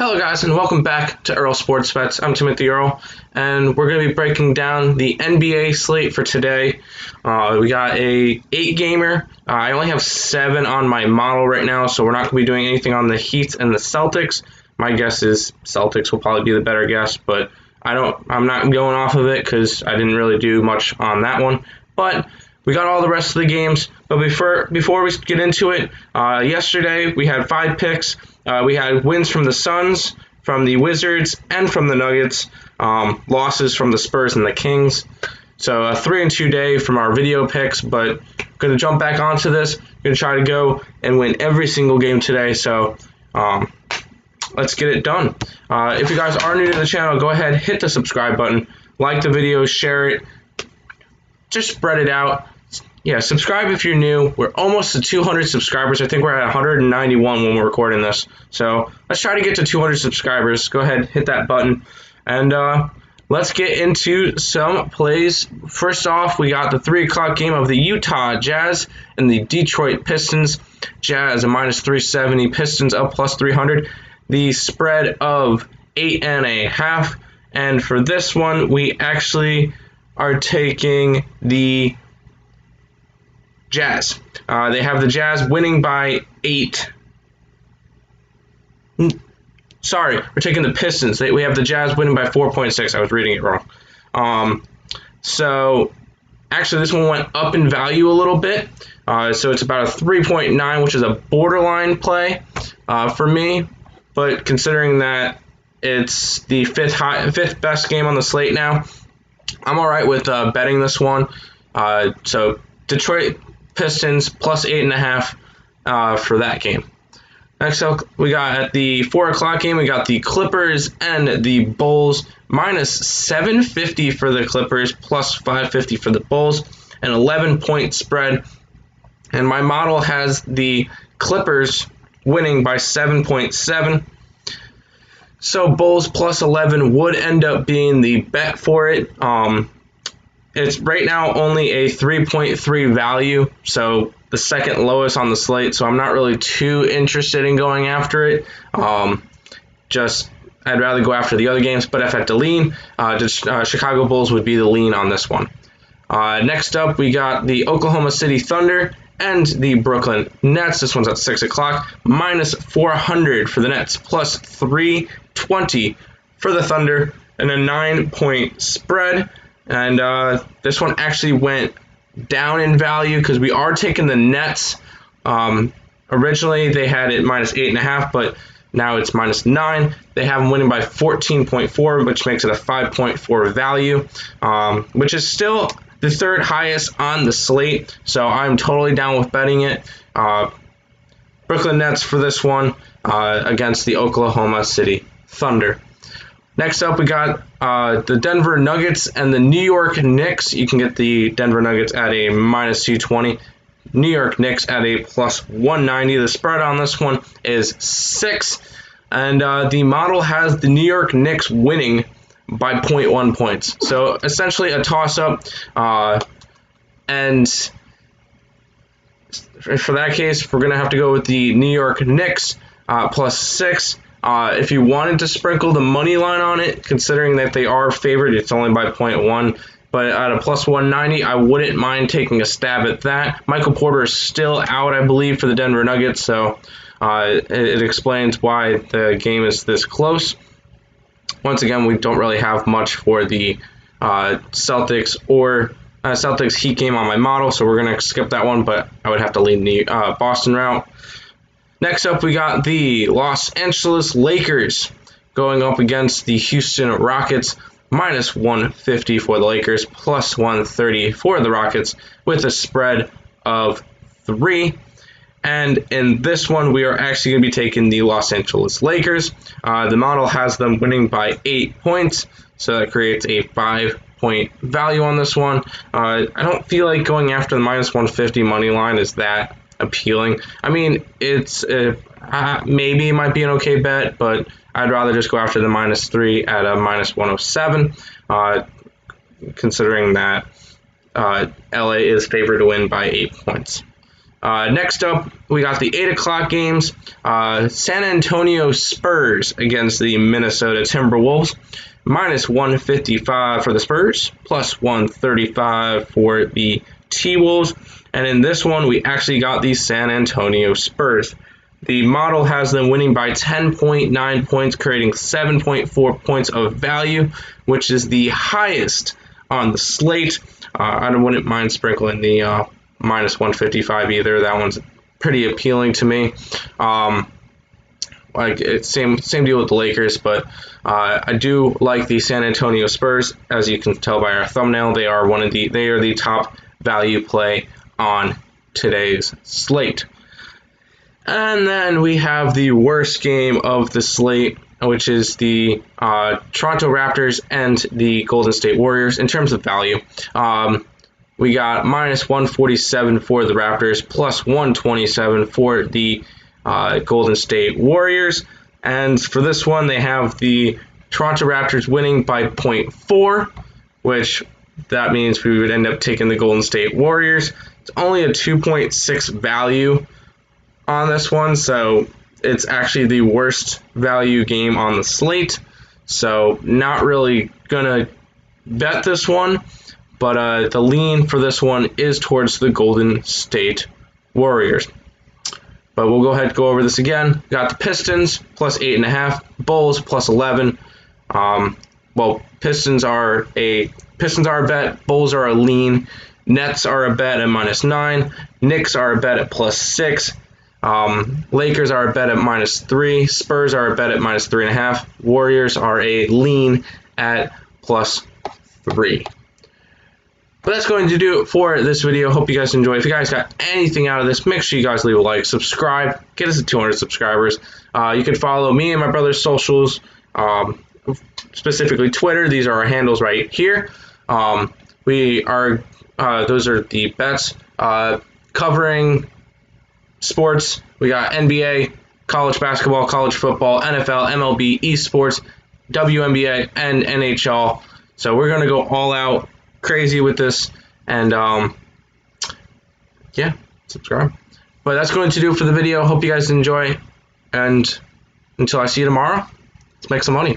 Hello guys, and welcome back to Earl Sports Bets. I'm Timothy Earl, and we're going to be breaking down the NBA slate for today. We got a 8-gamer. I only have 7 on my model right now, so we're not going to be doing anything on the Heat and the Celtics. My guess is Celtics will probably be the better guess, but I'm not going off of it because I didn't really do much on that one. But we got all the rest of the games. But before we get into it, yesterday we had 5 picks. We had wins from the Suns, from the Wizards, and from the Nuggets. Losses from the Spurs and the Kings. So a 3-2 day from our video picks, but going to jump back onto this. Going to try to go and win every single game today. So let's get it done. If you guys are new to the channel, go ahead, hit the subscribe button, like the video, share it, just spread it out. Yeah, subscribe if you're new. We're almost to 200 subscribers. I think we're at 191 when we're recording this. So let's try to get to 200 subscribers. Go ahead, hit that button. And let's get into some plays. First off, we got the 3 o'clock game of the Utah Jazz and the Detroit Pistons. Jazz a minus 370, Pistons up plus 300. The spread of 8.5. And for this one, we actually are taking the Jazz. They have the Jazz winning by 8. Sorry, we're taking the Pistons. We have the Jazz winning by 4.6. I was reading it wrong. So actually this one went up in value a little bit. So it's about a 3.9, which is a borderline play for me. But considering that it's the fifth best game on the slate now, I'm all right with betting this one. So Detroit Pistons plus 8.5 for that game. Next up, we got at the 4 o'clock game, we got the Clippers and the Bulls. Minus 750 for the Clippers, plus 550 for the Bulls. An 11-point spread. And my model has the Clippers winning by 7.7. So Bulls plus 11 would end up being the bet for it. It's right now only a 3.3 value, so the second lowest on the slate, so I'm not really too interested in going after it. I'd rather go after the other games, but if I had to lean, Chicago Bulls would be the lean on this one. Next up, we got the Oklahoma City Thunder and the Brooklyn Nets. This one's at 6 o'clock. Minus 400 for the Nets, plus 320 for the Thunder, and a 9-point spread. And this one actually went down in value because we are taking the Nets. Originally, they had it minus 8.5, but now it's minus 9. They have them winning by 14.4, which makes it a 5.4 value, which is still the third highest on the slate. So I'm totally down with betting it. Brooklyn Nets for this one against the Oklahoma City Thunder. Next up, we got the Denver Nuggets and the New York Knicks. You can get the Denver Nuggets at a minus 220. New York Knicks at a plus 190. The spread on this one is 6. And the model has the New York Knicks winning by 0.1 points. So essentially a toss-up. And for that case, we're going to have to go with the New York Knicks plus 6. If you wanted to sprinkle the money line on it, considering that they are favored, it's only by 0.1. But at a plus 190, I wouldn't mind taking a stab at that. Michael Porter is still out, I believe, for the Denver Nuggets, so it explains why the game is this close. Once again, we don't really have much for the Celtics or Celtics Heat game on my model, so we're going to skip that one, but I would have to lean the Boston route. Next up, we got the Los Angeles Lakers going up against the Houston Rockets. Minus 150 for the Lakers, plus 130 for the Rockets, with a spread of 3. And in this one, we are actually going to be taking the Los Angeles Lakers. The model has them winning by 8 points, so that creates a 5-point value on this one. I don't feel like going after the minus 150 money line is that appealing. I mean, it's maybe it might be an okay bet, but I'd rather just go after the minus 3 at a minus 107, considering that LA is favored to win by 8 points. Next up, we got the 8 o'clock games. San Antonio Spurs against the Minnesota Timberwolves. Minus 155 for the Spurs, plus 135 for the T-Wolves. And in this one, we actually got the San Antonio Spurs. The model has them winning by 10.9 points, creating 7.4 points of value, which is the highest on the slate. I wouldn't mind sprinkling the minus 155 either. That one's pretty appealing to me. Like it's same deal with the Lakers, but I do like the San Antonio Spurs. As you can tell by our thumbnail, they are the top value play on today's slate. And then we have the worst game of the slate, which is the Toronto Raptors and the Golden State Warriors in terms of value. We got minus 147 for the Raptors, plus 127 for the Golden State Warriors. And for this one, they have the Toronto Raptors winning by 0.4, which that means we would end up taking the Golden State Warriors. It's only a 2.6 value on this one, so it's actually the worst value game on the slate. So not really gonna bet this one, but the lean for this one is towards the Golden State Warriors. But we'll go ahead and go over this again. We got the Pistons plus 8.5, Bulls plus 11. Pistons are a bet, Bulls are a lean, Nets are a bet at minus 9, Knicks are a bet at plus 6, Lakers are a bet at minus 3, Spurs are a bet at minus 3.5, Warriors are a lean at plus 3. But that's going to do it for this video. Hope you guys enjoyed. If you guys got anything out of this, make sure you guys leave a like, subscribe, get us to 200 subscribers. You can follow me and my brother's socials, specifically Twitter. These are our handles right here. Those are the bets covering sports. We got NBA, college basketball, college football, NFL, MLB, esports, WNBA, and NHL. So we're going to go all out crazy with this, and subscribe. But that's going to do it for the video. Hope you guys enjoy, and until I see you tomorrow, let's make some money.